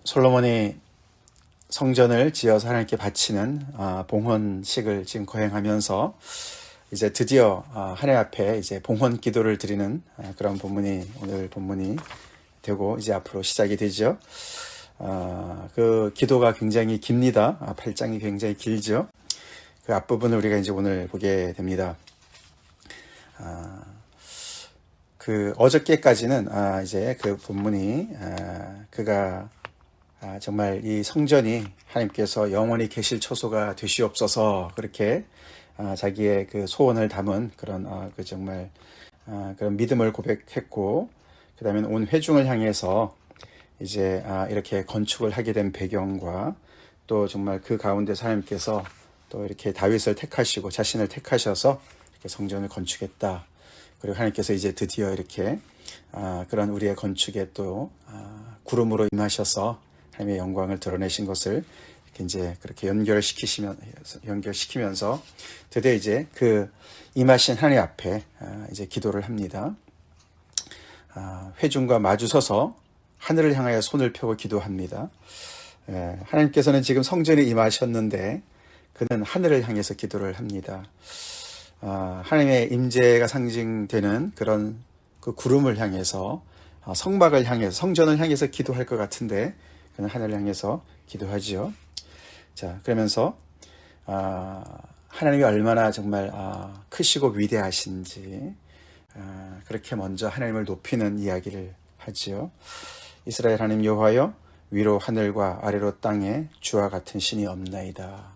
솔로몬이 성전을 지어서 하나님께 바치는 봉헌식을 지금 거행하면서 이제 드디어 하나님 앞에 이제 봉헌 기도를 드리는 그런 본문이 오늘 본문이 되고 이제 앞으로 시작이 되죠. 그 기도가 굉장히 깁니다. 8장이 굉장히 길죠. 그 앞부분을 우리가 이제 오늘 보게 됩니다. 그 어저께까지는 이제 그 본문이 그가 정말 이 성전이 하나님께서 영원히 계실 처소가 되시옵소서 그렇게 자기의 그 소원을 담은 그런 그 정말 그런 믿음을 고백했고, 그 다음에 온 회중을 향해서 이제 이렇게 건축을 하게 된 배경과 또 정말 그 가운데서 하나님께서 또 이렇게 다윗을 택하시고 자신을 택하셔서 이렇게 성전을 건축했다. 그리고 하나님께서 이제 드디어 이렇게 그런 우리의 건축에 또 구름으로 임하셔서 하나님의 영광을 드러내신 것을 이렇게 이제 그렇게 연결시키면서 드디어 이제 그 임하신 하나님 앞에 이제 기도를 합니다. 회중과 마주서서 하늘을 향하여 손을 펴고 기도합니다. 하나님께서는 지금 성전에 임하셨는데 그는 하늘을 향해서 기도를 합니다. 하나님의 임재가 상징되는 그런 그 구름을 향해서 성막을 향해서 성전을 향해서 기도할 것 같은데 그는 하늘을 향해서 기도하지요. 자, 그러면서 하나님이 얼마나 정말 크시고 위대하신지 그렇게 먼저 하나님을 높이는 이야기를 하지요. 이스라엘 하나님 여호와여, 위로 하늘과 아래로 땅에 주와 같은 신이 없나이다.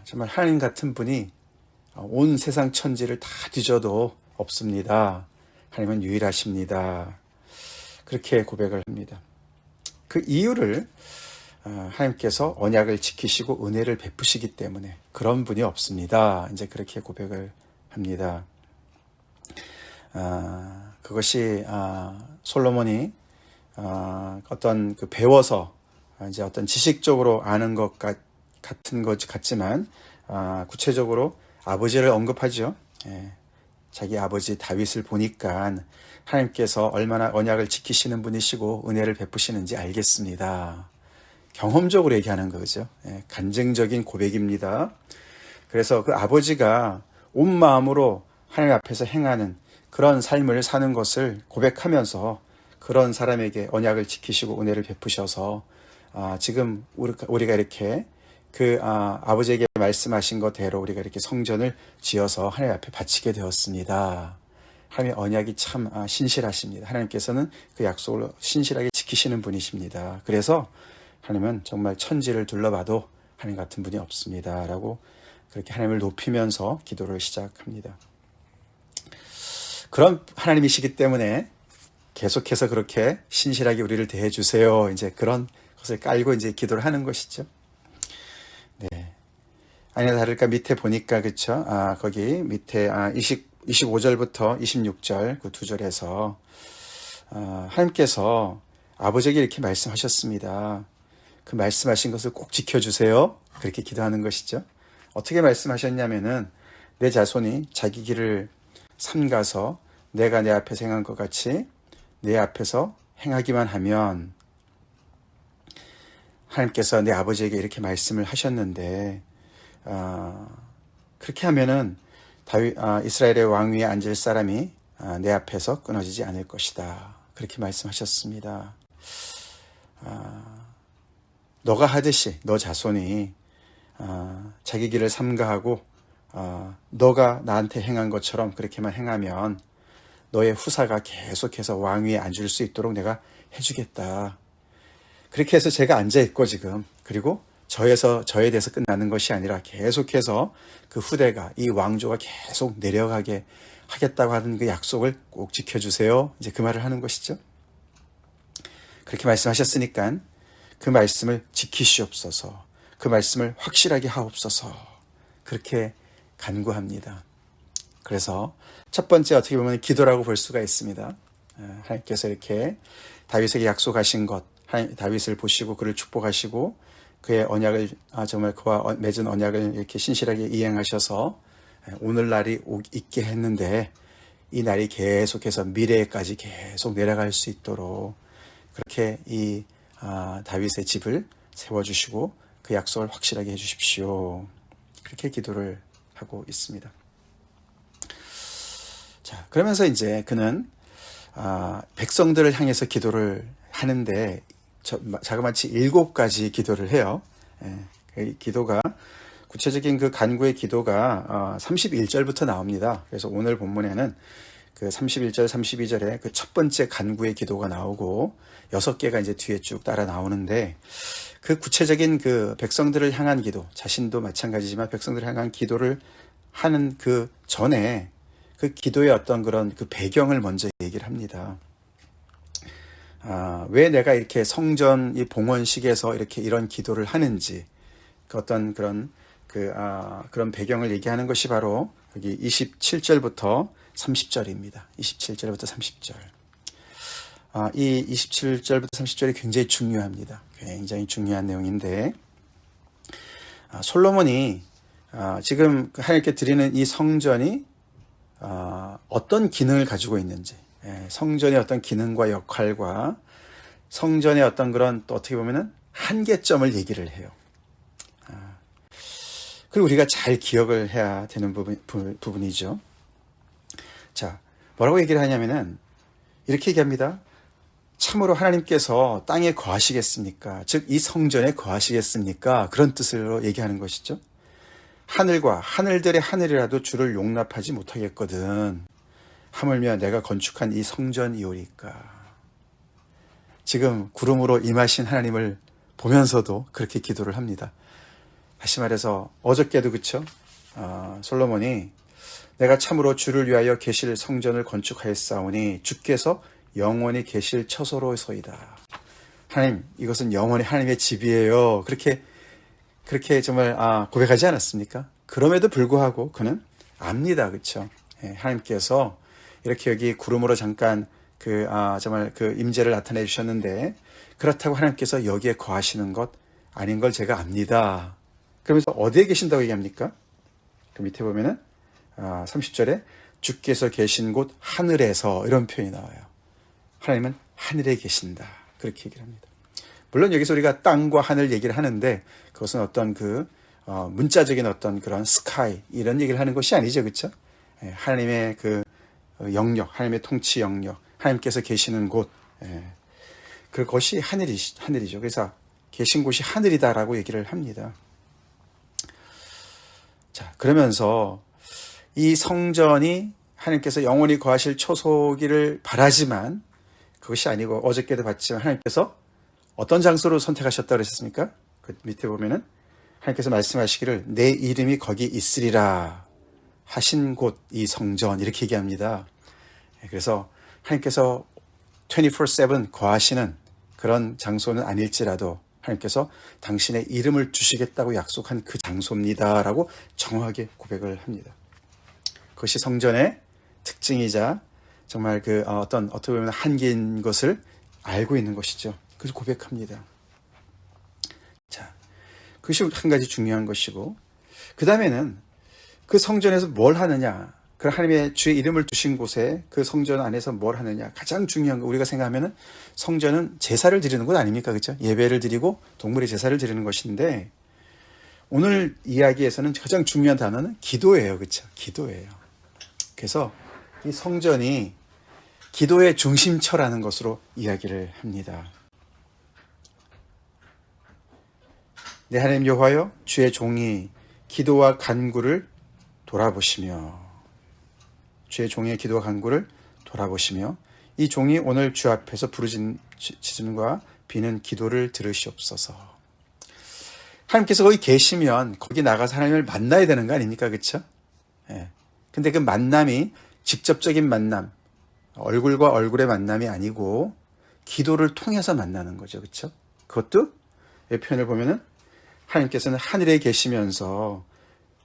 정말 하나님 같은 분이 온 세상 천지를 다 뒤져도 없습니다. 하나님은 유일하십니다. 그렇게 고백을 합니다. 그 이유를 하나님께서 언약을 지키시고 은혜를 베푸시기 때문에 그런 분이 없습니다. 이제 그렇게 고백을 합니다. 그것이 솔로몬이 어떤 그 배워서 이제 어떤 지식적으로 아는 것 같은 것 같지만 구체적으로 아버지를 언급하죠. 자기 아버지 다윗을 보니까 하나님께서 얼마나 언약을 지키시는 분이시고 은혜를 베푸시는지 알겠습니다. 경험적으로 얘기하는 거죠. 간증적인 고백입니다. 그래서 그 아버지가 온 마음으로 하나님 앞에서 행하는 그런 삶을 사는 것을 고백하면서 그런 사람에게 언약을 지키시고 은혜를 베푸셔서 지금 우리가 이렇게 그 아버지에게 말씀하신 것대로 우리가 이렇게 성전을 지어서 하나님 앞에 바치게 되었습니다. 하나님의 언약이 참 신실하십니다. 하나님께서는 그 약속을 신실하게 지키시는 분이십니다. 그래서 하나님은 정말 천지를 둘러봐도 하나님 같은 분이 없습니다. 라고 그렇게 하나님을 높이면서 기도를 시작합니다. 그런 하나님이시기 때문에 계속해서 그렇게 신실하게 우리를 대해 주세요. 이제 그런 것을 깔고 이제 기도를 하는 것이죠. 네. 아니나 다를까 밑에 보니까 그쵸? 거기 밑에 25절부터 26절 그 두 절에서 하나님께서 아버지에게 이렇게 말씀하셨습니다. 그 말씀하신 것을 꼭 지켜주세요. 그렇게 기도하는 것이죠. 어떻게 말씀하셨냐면은 내 자손이 자기 길을 삼가서 내가 내 앞에서 행한 것 같이 내 앞에서 행하기만 하면, 하나님께서 내 아버지에게 이렇게 말씀을 하셨는데 그렇게 하면은 이스라엘의 왕 위에 앉을 사람이 내 앞에서 끊어지지 않을 것이다. 그렇게 말씀하셨습니다. 너가 하듯이 너 자손이 자기 길을 삼가하고 너가 나한테 행한 것처럼 그렇게만 행하면 너의 후사가 계속해서 왕 위에 앉을 수 있도록 내가 해주겠다. 그렇게 해서 제가 앉아있고 지금, 그리고 저에 대해서 끝나는 것이 아니라 계속해서 그 후대가, 이 왕조가 계속 내려가게 하겠다고 하는 그 약속을 꼭 지켜주세요. 이제 그 말을 하는 것이죠. 그렇게 말씀하셨으니까 그 말씀을 지키시옵소서, 그 말씀을 확실하게 하옵소서, 그렇게 간구합니다. 그래서 첫 번째 어떻게 보면 기도라고 볼 수가 있습니다. 하나님께서 이렇게 다윗에게 약속하신 것, 다윗을 보시고 그를 축복하시고 그의 언약을 정말 그와 맺은 언약을 이렇게 신실하게 이행하셔서 오늘날이 있게 했는데 이 날이 계속해서 미래에까지 계속 내려갈 수 있도록 그렇게 이 다윗의 집을 세워주시고 그 약속을 확실하게 해주십시오. 그렇게 기도를 하고 있습니다. 자, 그러면서 이제 그는 백성들을 향해서 기도를 하는데 자그마치 7가지 기도를 해요. 그 기도가 구체적인 그 간구의 기도가 31절부터 나옵니다. 그래서 오늘 본문에는 그 31절, 32절에 그 첫 번째 간구의 기도가 나오고 6개가 이제 뒤에 쭉 따라 나오는데 그 구체적인 그 백성들을 향한 기도, 자신도 마찬가지지만 백성들을 향한 기도를 하는 그 전에 그 기도의 어떤 그런 그 배경을 먼저 얘기를 합니다. 왜 내가 이렇게 성전 이 봉헌식에서 이렇게 이런 기도를 하는지 그 어떤 그런 그런 배경을 얘기하는 것이 바로 여기 27절부터 30절입니다. 27절부터 30절. 이 27절부터 30절이 굉장히 중요합니다. 굉장히 중요한 내용인데 솔로몬이 지금 하나님께 드리는 이 성전이 어떤 기능을 가지고 있는지, 성전의 어떤 기능과 역할과 성전의 어떤 그런 또 어떻게 보면은 한계점을 얘기를 해요. 그리고 우리가 잘 기억을 해야 되는 부분이죠. 자, 뭐라고 얘기를 하냐면은 이렇게 얘기합니다. 참으로 하나님께서 땅에 거하시겠습니까? 즉 이 성전에 거하시겠습니까? 그런 뜻으로 얘기하는 것이죠. 하늘과 하늘들의 하늘이라도 주를 용납하지 못하겠거든. 하물며 내가 건축한 이 성전이오리까. 지금 구름으로 임하신 하나님을 보면서도 그렇게 기도를 합니다. 다시 말해서 어저께도 그쵸? 솔로몬이 내가 참으로 주를 위하여 계실 성전을 건축하였사오니 주께서 영원히 계실 처소로소이다. 하나님, 이것은 영원히 하나님의 집이에요. 그렇게 정말 고백하지 않았습니까? 그럼에도 불구하고 그는 압니다. 그렇죠? 하나님께서 이렇게 여기 구름으로 잠깐 정말 그 임재를 나타내 주셨는데 그렇다고 하나님께서 여기에 거하시는 것 아닌 걸 제가 압니다. 그러면서 어디에 계신다고 얘기합니까? 그 밑에 보면은 30절에 주께서 계신 곳 하늘에서 이런 표현이 나와요. 하나님은 하늘에 계신다. 그렇게 얘기를 합니다. 물론 여기서 우리가 땅과 하늘 얘기를 하는데 그것은 어떤 문자적인 어떤 그런 스카이 이런 얘기를 하는 것이 아니죠. 그렇죠? 하나님의 그 영역, 하나님의 통치 영역, 하나님께서 계시는 곳, 그것이 하늘이죠. 그래서 계신 곳이 하늘이다라고 얘기를 합니다. 자, 그러면서 이 성전이 하나님께서 영원히 거하실 초소기를 바라지만 그것이 아니고 어저께도 봤지만 하나님께서 어떤 장소로 선택하셨다고 그랬습니까? 그 밑에 보면은 하나님께서 말씀하시기를 내 이름이 거기 있으리라 하신 곳 이 성전 이렇게 얘기합니다. 그래서 하나님께서 24/7 거하시는 그런 장소는 아닐지라도 하나님께서 당신의 이름을 주시겠다고 약속한 그 장소입니다라고 정확하게 고백을 합니다. 그것이 성전의 특징이자 정말 어떻게 보면 한계인 것을 알고 있는 것이죠. 그래서 고백합니다. 자, 그것이 한 가지 중요한 것이고, 그 다음에는 그 성전에서 뭘 하느냐, 그 하나님의 주의 이름을 두신 곳에 그 성전 안에서 뭘 하느냐, 가장 중요한 거 우리가 생각하면은 성전은 제사를 드리는 것 아닙니까? 그렇죠? 예배를 드리고 동물의 제사를 드리는 것인데 오늘 이야기에서는 가장 중요한 단어는 기도예요. 그렇죠? 기도예요. 그래서 이 성전이 기도의 중심처라는 것으로 이야기를 합니다. 내 하나님 여호와여, 주의 종이 기도와 간구를 돌아보시며, 주의 종의 기도와 간구를 돌아보시며 이 종이 오늘 주 앞에서 부르짖음과 비는 기도를 들으시옵소서. 하나님께서 거기 계시면 거기 나가서 하나님을 만나야 되는 거 아닙니까? 그렇죠? 근데 그 만남이 직접적인 만남, 얼굴과 얼굴의 만남이 아니고 기도를 통해서 만나는 거죠. 그렇죠? 그것도 이 표현을 보면은 하나님께서는 하늘에 계시면서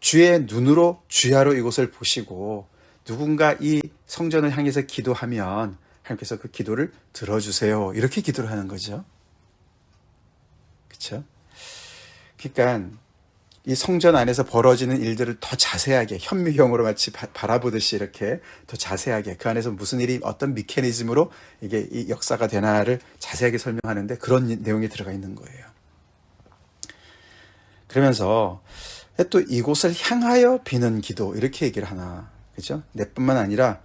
주의 눈으로 주야로 이곳을 보시고 누군가 이 성전을 향해서 기도하면 하나님께서 그 기도를 들어주세요. 이렇게 기도를 하는 거죠. 그렇죠? 그러니까 이 성전 안에서 벌어지는 일들을 더 자세하게 현미경으로 마치 바라보듯이 이렇게 더 자세하게 그 안에서 무슨 일이 어떤 미케니즘으로 이게 이 역사가 되나를 자세하게 설명하는데 그런 내용이 들어가 있는 거예요. 그러면서 또 이곳을 향하여 비는 기도 이렇게 얘기를 하나, 그죠? 내뿐만 아니라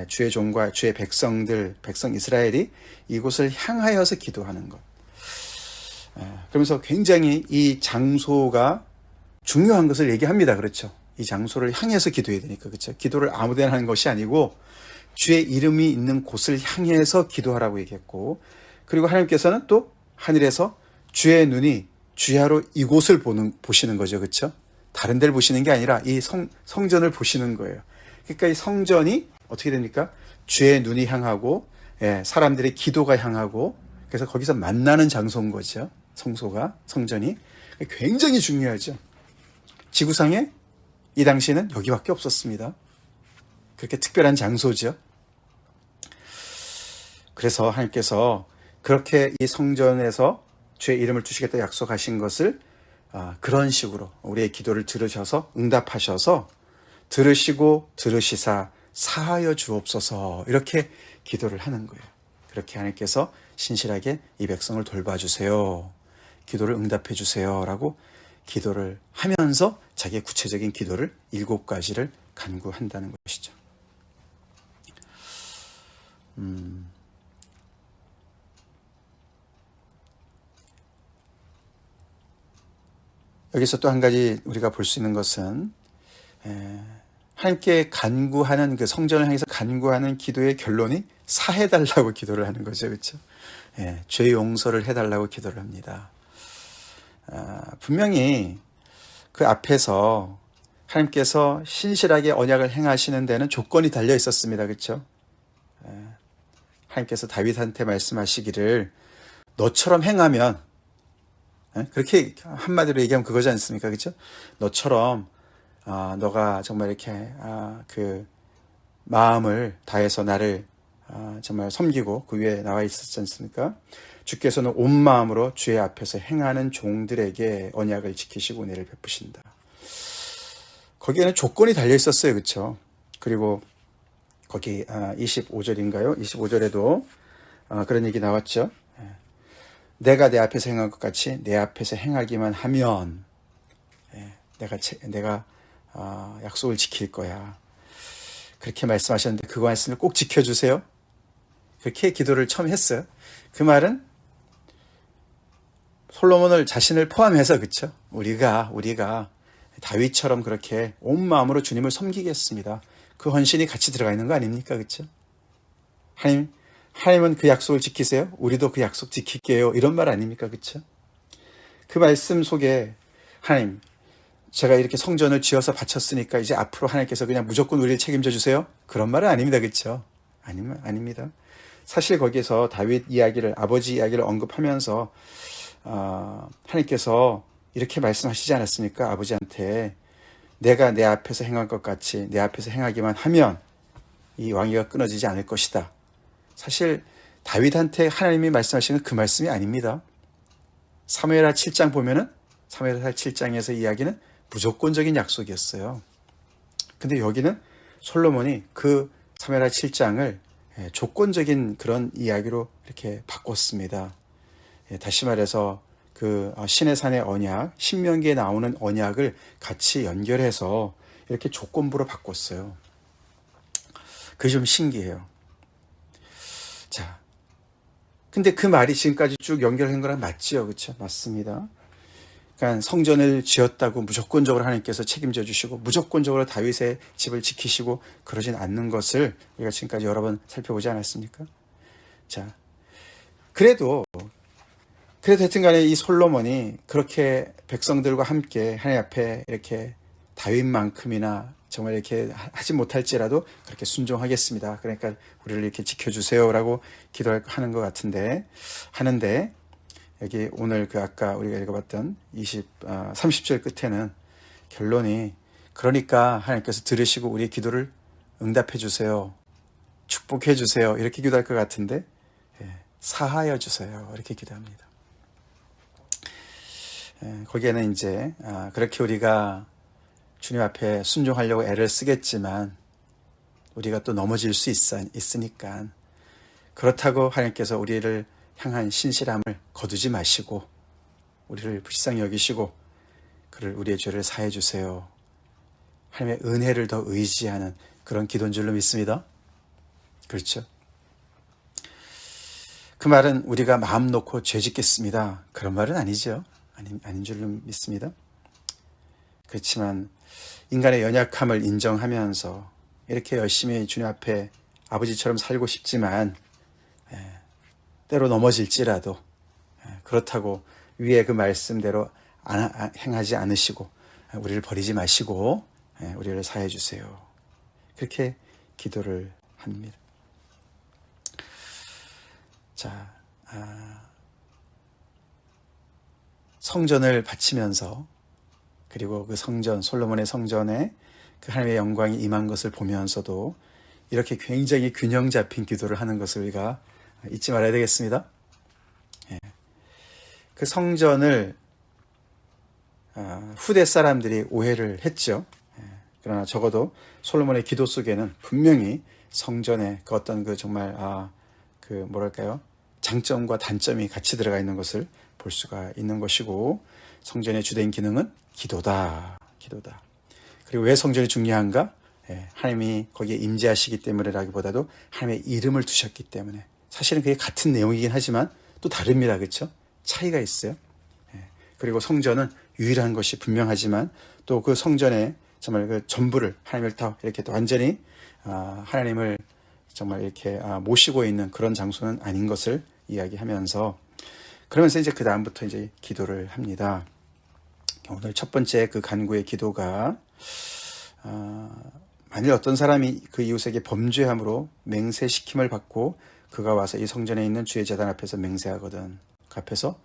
주의 종과 주의 백성들, 백성 이스라엘이 이곳을 향하여서 기도하는 것. 그러면서 굉장히 이 장소가 중요한 것을 얘기합니다. 그렇죠? 이 장소를 향해서 기도해야 되니까. 그렇죠? 기도를 아무데나 하는 것이 아니고 주의 이름이 있는 곳을 향해서 기도하라고 얘기했고, 그리고 하나님께서는 또 하늘에서 주의 눈이 주야로 이곳을 보시는 거죠. 그렇죠? 다른 데를 보시는 게 아니라 이 성전을 보시는 거예요. 그러니까 이 성전이 어떻게 됩니까? 주의 눈이 향하고, 사람들의 기도가 향하고, 그래서 거기서 만나는 장소인 거죠. 성소가, 성전이. 굉장히 중요하죠. 지구상에 이 당시에는 여기밖에 없었습니다. 그렇게 특별한 장소죠. 그래서 하나님께서 그렇게 이 성전에서 주의 이름을 두시겠다 약속하신 것을 그런 식으로 우리의 기도를 들으셔서 응답하셔서 들으시고 들으시사 사하여 주옵소서 이렇게 기도를 하는 거예요. 그렇게 하나님께서 신실하게 이 백성을 돌봐주세요. 기도를 응답해 주세요 라고 기도를 하면서 자기의 구체적인 기도를 7가지를 간구한다는 것이죠. 여기서 또 한 가지 우리가 볼 수 있는 것은 하나님께 간구하는 그 성전을 향해서 간구하는 기도의 결론이 사해달라고 기도를 하는 거죠. 그렇죠? 죄 용서를 해달라고 기도를 합니다. 분명히 그 앞에서 하나님께서 신실하게 언약을 행하시는 데는 조건이 달려 있었습니다. 그렇죠? 하나님께서 다윗한테 말씀하시기를 너처럼 행하면, 그렇게 한마디로 얘기하면 그거지 않습니까? 그렇죠? 너처럼 너가 정말 이렇게 그 마음을 다해서 나를 정말 섬기고 그 위에 나와 있었지 않습니까? 주께서는 온 마음으로 주의 앞에서 행하는 종들에게 언약을 지키시고 은혜를 베푸신다. 거기에는 조건이 달려 있었어요. 그렇죠? 그리고 거기 25절인가요? 25절에도 그런 얘기 나왔죠. 내가 내 앞에서 행한 것 같이 내 앞에서 행하기만 하면 내가 약속을 지킬 거야. 그렇게 말씀하셨는데 그 말씀을 꼭 지켜주세요. 그렇게 기도를 처음 했어요. 그 말은 솔로몬을 자신을 포함해서, 그렇죠? 우리가 다윗처럼 그렇게 온 마음으로 주님을 섬기겠습니다. 그 헌신이 같이 들어가 있는 거 아닙니까? 그렇죠? 하나님은 그 약속을 지키세요. 우리도 그 약속 지킬게요. 이런 말 아닙니까? 그렇죠? 그 말씀 속에 하나님, 제가 이렇게 성전을 지어서 바쳤으니까 이제 앞으로 하나님께서 그냥 무조건 우리를 책임져 주세요. 그런 말은 아닙니다. 그렇죠? 아닙니다. 사실 거기에서 다윗 이야기를, 아버지 이야기를 언급하면서 하나님께서 이렇게 말씀하시지 않았습니까? 아버지한테 내가 내 앞에서 행한 것 같이 내 앞에서 행하기만 하면 이 왕위가 끊어지지 않을 것이다. 사실 다윗한테 하나님이 말씀하시는 그 말씀이 아닙니다. 사무엘하 7장 보면은 사무엘하 7장에서 이야기는 무조건적인 약속이었어요. 근데 여기는 솔로몬이 그 사무엘하 7장을 조건적인 그런 이야기로 이렇게 바꿨습니다. 다시 말해서 그 신의 산의 언약, 신명기에 나오는 언약을 같이 연결해서 이렇게 조건부로 바꿨어요. 그게 좀 신기해요. 자, 근데 그 말이 지금까지 쭉 연결한 거랑 맞지요? 그렇죠? 맞습니다. 그러니까 성전을 지었다고 무조건적으로 하나님께서 책임져 주시고 무조건적으로 다윗의 집을 지키시고 그러진 않는 것을 우리가 지금까지 여러 번 살펴보지 않았습니까? 자, 그래도 하여튼 간에 이 솔로몬이 그렇게 백성들과 함께 하나님 앞에 이렇게 다윗만큼이나 정말 이렇게 하지 못할지라도 그렇게 순종하겠습니다. 그러니까 우리를 이렇게 지켜주세요라고 기도하는 것 같은데, 하는데, 여기 오늘 그 아까 우리가 읽어봤던 30절 끝에는 결론이, 그러니까 하나님께서 들으시고 우리의 기도를 응답해 주세요. 축복해 주세요. 이렇게 기도할 것 같은데, 사하여 주세요. 이렇게 기도합니다. 거기에는 이제 그렇게 우리가 주님 앞에 순종하려고 애를 쓰겠지만 우리가 또 넘어질 수 있으니까 그렇다고 하나님께서 우리를 향한 신실함을 거두지 마시고 우리를 불쌍히 여기시고 우리의 죄를 사해 주세요. 하나님의 은혜를 더 의지하는 그런 기도인 줄로 믿습니다. 그렇죠? 그 말은 우리가 마음 놓고 죄 짓겠습니다. 그런 말은 아니죠. 아닌 줄로 믿습니다. 그렇지만 인간의 연약함을 인정하면서 이렇게 열심히 주님 앞에 아버지처럼 살고 싶지만 때로 넘어질지라도 그렇다고 위에 그 말씀대로 행하지 않으시고 우리를 버리지 마시고 우리를 사해 주세요. 그렇게 기도를 합니다. 자, 성전을 바치면서 그리고 그 성전, 솔로몬의 성전에 그 하나님의 영광이 임한 것을 보면서도 이렇게 굉장히 균형 잡힌 기도를 하는 것을 우리가 잊지 말아야 되겠습니다. 그 성전을 후대 사람들이 오해를 했죠. 그러나 적어도 솔로몬의 기도 속에는 분명히 성전에 그 어떤 그 정말 뭐랄까요? 장점과 단점이 같이 들어가 있는 것을 볼 수가 있는 것이고 성전의 주된 기능은 기도다. 그리고 왜 성전이 중요한가? 하나님이 거기에 임재하시기 때문에라기보다도 하나님의 이름을 두셨기 때문에 사실은 그게 같은 내용이긴 하지만 또 다릅니다. 그렇죠? 차이가 있어요. 그리고 성전은 유일한 것이 분명하지만 또 그 성전에 정말 그 전부를 하나님을 다 이렇게 또 완전히 하나님을 정말 이렇게 모시고 있는 그런 장소는 아닌 것을 이야기하면서 그러면서 이제 그 다음부터 이제 기도를 합니다. 오늘 첫 번째 그 간구의 기도가 만일 어떤 사람이 그 이웃에게 범죄함으로 맹세시킴을 받고 그가 와서 이 성전에 있는 주의 제단 앞에서 맹세하거든. 그 앞에서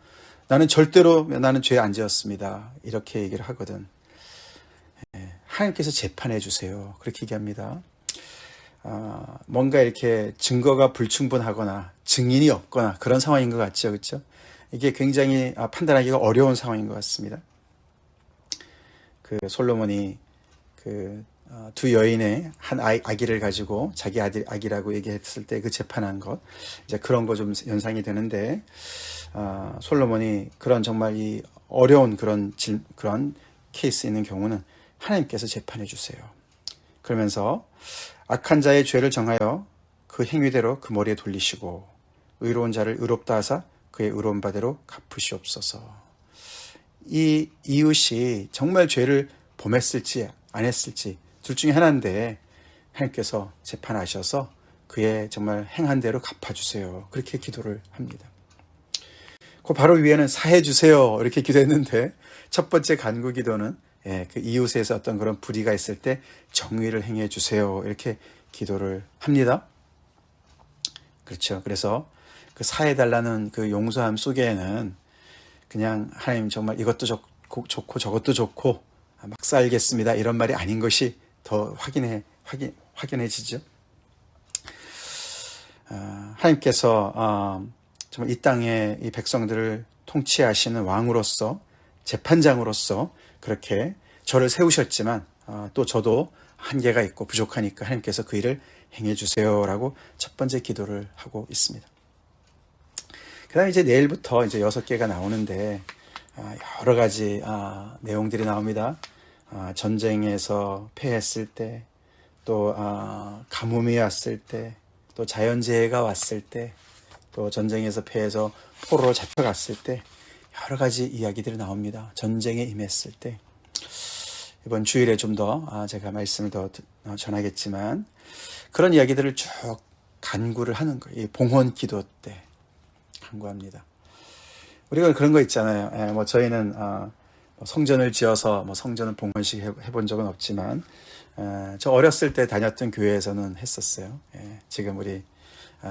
나는 죄 안 지었습니다. 이렇게 얘기를 하거든. 하나님께서 재판해 주세요. 그렇게 얘기합니다. 뭔가 이렇게 증거가 불충분하거나 증인이 없거나 그런 상황인 것 같죠. 그렇죠? 이게 굉장히 판단하기가 어려운 상황인 것 같습니다. 그 솔로몬이 두 여인의 한 아기를 가지고 자기 아기라고 얘기했을 때 그 재판한 것, 이제 그런 거 좀 연상이 되는데, 솔로몬이 그런 정말 이 어려운 그런 케이스 있는 경우는 하나님께서 재판해 주세요. 그러면서 악한 자의 죄를 정하여 그 행위대로 그 머리에 돌리시고 의로운 자를 의롭다 하사 그의 의로운 바대로 갚으시옵소서. 이 이웃이 정말 죄를 범했을지 안 했을지 둘 중에 하나인데 하나님께서 재판하셔서 그의 정말 행한 대로 갚아주세요. 그렇게 기도를 합니다. 그 바로 위에는 사해 주세요. 이렇게 기도했는데 첫 번째 간구 기도는 그 이웃에서 어떤 그런 불의가 있을 때 정의를 행해 주세요. 이렇게 기도를 합니다. 그렇죠. 그래서 그 사해달라는 그 용서함 속에는 그냥 하나님 정말 이것도 좋고 저것도 좋고 막 살겠습니다. 이런 말이 아닌 것이 더 확연해지죠. 하나님께서 정말 이 땅에 이 백성들을 통치하시는 왕으로서 재판장으로서 그렇게 저를 세우셨지만 또 저도 한계가 있고 부족하니까 하나님께서 그 일을 행해 주세요라고 첫 번째 기도를 하고 있습니다. 그다음에 이제 내일부터 이제 6개가 나오는데 여러 가지 내용들이 나옵니다. 전쟁에서 패했을 때, 또 가뭄이 왔을 때, 또 자연재해가 왔을 때, 또 전쟁에서 패해서 포로로 잡혀갔을 때 여러 가지 이야기들이 나옵니다. 전쟁에 임했을 때. 이번 주일에 좀 더 제가 말씀을 더 전하겠지만 그런 이야기들을 쭉 간구를 하는 거예요. 이 봉헌 기도 때 간구합니다. 우리가 그런 거 있잖아요. 뭐 저희는 성전을 지어서 성전을 봉헌식 해본 적은 없지만 저 어렸을 때 다녔던 교회에서는 했었어요. 지금 우리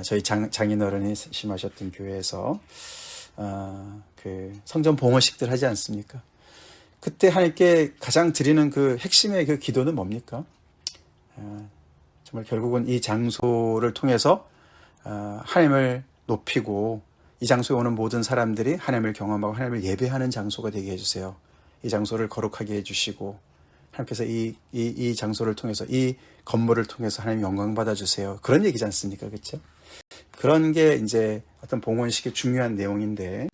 저희 장인어른이 심하셨던 교회에서 그 성전 봉헌식들 하지 않습니까? 그때 하나님께 가장 드리는 그 핵심의 그 기도는 뭡니까? 정말 결국은 이 장소를 통해서 하나님을 높이고 이 장소에 오는 모든 사람들이 하나님을 경험하고 하나님을 예배하는 장소가 되게 해주세요. 이 장소를 거룩하게 해주시고 하나님께서 이 장소를 통해서 이 건물을 통해서 하나님 영광 받아주세요. 그런 얘기지 않습니까? 그렇죠? 그런 게 이제 어떤 봉헌식의 중요한 내용인데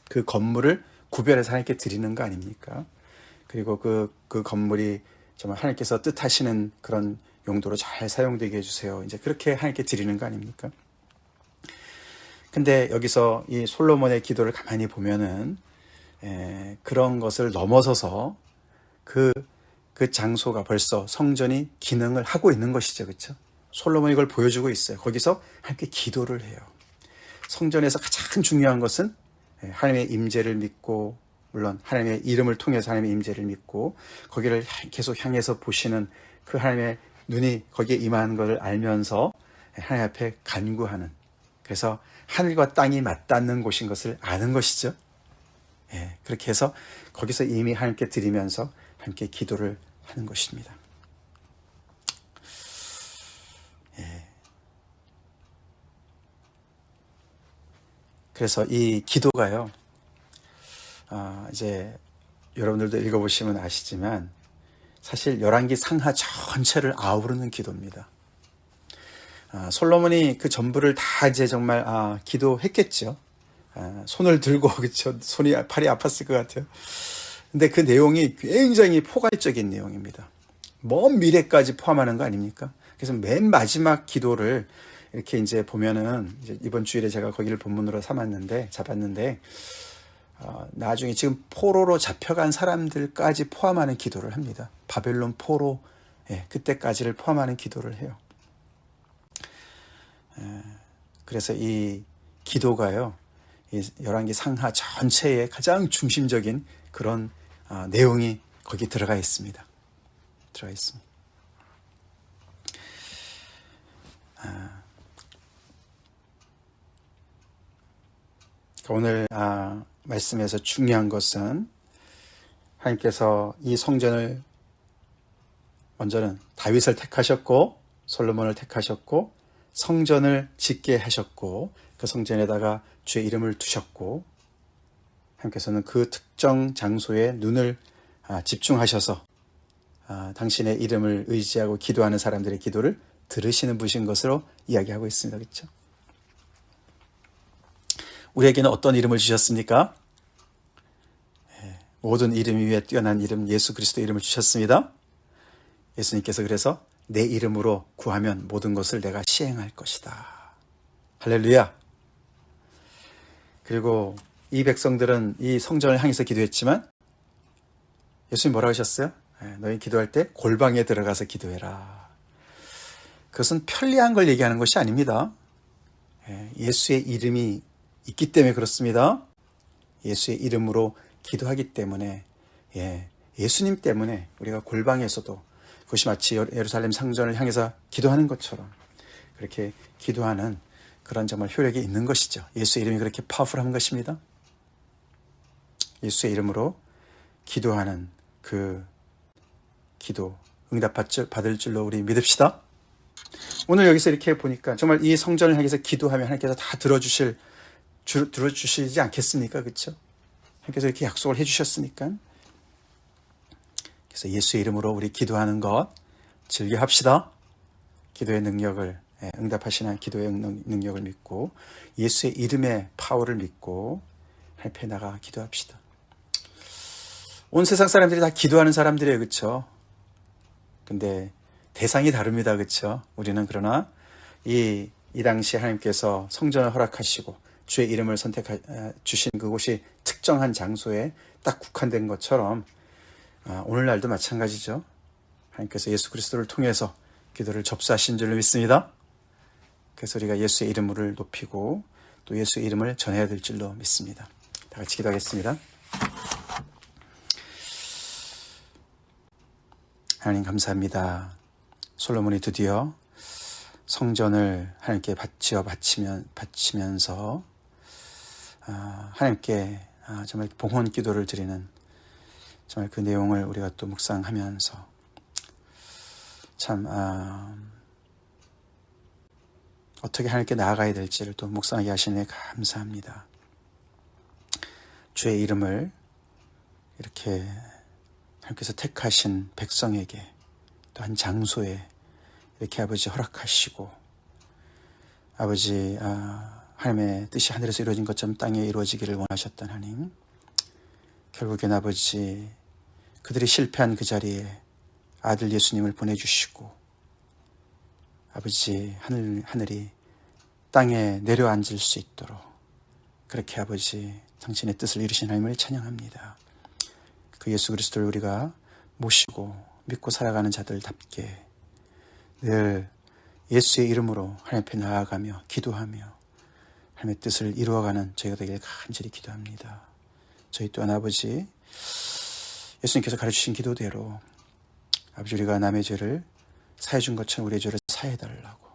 그 건물을 구별해서 하나님께 드리는 거 아닙니까? 그리고 그 건물이 정말 하나님께서 뜻하시는 그런 용도로 잘 사용되게 해주세요. 이제 그렇게 하나님께 드리는 거 아닙니까? 근데 여기서 이 솔로몬의 기도를 가만히 보면은 그런 것을 넘어서서 그 장소가 벌써 성전이 기능을 하고 있는 것이죠. 그렇죠? 솔로몬이 이걸 보여주고 있어요. 거기서 하나님께 기도를 해요. 성전에서 가장 중요한 것은 하나님의 임재를 믿고, 물론 하나님의 이름을 통해서 하나님의 임재를 믿고 거기를 계속 향해서 보시는 그 하나님의 눈이 거기에 임하는 것을 알면서 하나님 앞에 간구하는, 그래서 하늘과 땅이 맞닿는 곳인 것을 아는 것이죠. 그렇게 해서 거기서 이미 하나님께 드리면서 함께 기도를 하는 것입니다. 그래서 이 기도가요, 이제 여러분들도 읽어보시면 아시지만 사실 열왕기 상하 전체를 아우르는 기도입니다. 솔로몬이 그 전부를 다 이제 정말 기도했겠죠. 손을 들고 그렇죠. 팔이 아팠을 것 같아요. 근데 그 내용이 굉장히 포괄적인 내용입니다. 먼 미래까지 포함하는 거 아닙니까? 그래서 맨 마지막 기도를 이렇게 이제 보면은 이제 이번 주일에 제가 거기를 본문으로 잡았는데 나중에 지금 포로로 잡혀간 사람들까지 포함하는 기도를 합니다. 바벨론 포로 그때까지를 포함하는 기도를 해요. 그래서 이 기도가요, 이 열왕기 상하 전체의 가장 중심적인 그런 내용이 거기 들어가 있습니다. 오늘 말씀에서 중요한 것은 하나님께서 이 성전을 먼저는 다윗을 택하셨고 솔로몬을 택하셨고 성전을 짓게 하셨고 그 성전에다가 주의 이름을 두셨고 하나님께서는 그 특정 장소에 눈을 집중하셔서 당신의 이름을 의지하고 기도하는 사람들의 기도를 들으시는 분이신 것으로 이야기하고 있습니다. 그렇죠? 우리에게는 어떤 이름을 주셨습니까? 모든 이름 위에 뛰어난 이름 예수 그리스도의 이름을 주셨습니다. 예수님께서 그래서 내 이름으로 구하면 모든 것을 내가 시행할 것이다. 할렐루야. 그리고 이 백성들은 이 성전을 향해서 기도했지만 예수님 뭐라고 하셨어요? 너희 기도할 때 골방에 들어가서 기도해라. 그것은 편리한 걸 얘기하는 것이 아닙니다. 예수의 이름이 있기 때문에 그렇습니다. 예수의 이름으로 기도하기 때문에 예수님 때문에 우리가 골방에서도 그것이 마치 예루살렘 성전을 향해서 기도하는 것처럼 그렇게 기도하는 그런 정말 효력이 있는 것이죠. 예수의 이름이 그렇게 파워풀한 것입니다. 예수의 이름으로 기도하는 그 기도 응답받을 줄로 우리 믿읍시다. 오늘 여기서 이렇게 보니까 정말 이 성전을 향해서 기도하면 하나님께서 다 들어주시지 않겠습니까? 그렇죠? 하나님께서 이렇게 약속을 해주셨으니까. 그래서 예수의 이름으로 우리 기도하는 것 즐겨합시다. 기도의 능력을, 응답하시는 기도의 능력을 믿고 예수의 이름의 파워를 믿고 하나님 나가 기도합시다. 온 세상 사람들이 다 기도하는 사람들이에요. 그렇죠? 근데 대상이 다릅니다. 그렇죠? 우리는 그러나 이 당시 하나님께서 성전을 허락하시고 주의 이름을 주신 그곳이 특정한 장소에 딱 국한된 것처럼 오늘날도 마찬가지죠. 하나님께서 예수 그리스도를 통해서 기도를 접수하신 줄로 믿습니다. 그래서 우리가 예수의 이름을 높이고 또 예수의 이름을 전해야 될 줄로 믿습니다. 다 같이 기도하겠습니다. 하나님 감사합니다. 솔로몬이 드디어 성전을 하나님께 바치면서 하나님께 정말 봉헌 기도를 드리는 정말 그 내용을 우리가 또 묵상하면서 참 어떻게 하나님께 나아가야 될지를 또 묵상하게 하시네 감사합니다. 주의 이름을 이렇게 하나님께서 택하신 백성에게 또 한 장소에 이렇게 아버지 허락하시고 아버지 하나님의 뜻이 하늘에서 이루어진 것처럼 땅에 이루어지기를 원하셨던 하나님, 결국엔 아버지 그들이 실패한 그 자리에 아들 예수님을 보내주시고 아버지 하늘이 땅에 내려앉을 수 있도록 그렇게 아버지 당신의 뜻을 이루신 하나님을 찬양합니다. 그 예수 그리스도를 우리가 모시고 믿고 살아가는 자들답게 늘 예수의 이름으로 하나님 앞에 나아가며 기도하며 하나님의 뜻을 이루어가는 저희가 되길 간절히 기도합니다. 저희 또한 아버지 예수님께서 가르치신 기도대로 아버지 우리가 남의 죄를 사해준 것처럼 우리의 죄를 사해달라고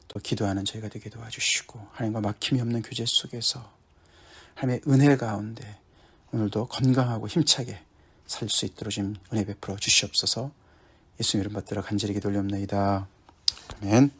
또 기도하는 저희가 되게 도와주시고 하나님과 막힘이 없는 교제 속에서 하나님의 은혜 가운데 오늘도 건강하고 힘차게 살 수 있도록 좀 은혜 베풀어 주시옵소서. 예수님 이름 받들어 간절히 기도 올려옵나이다. 아멘.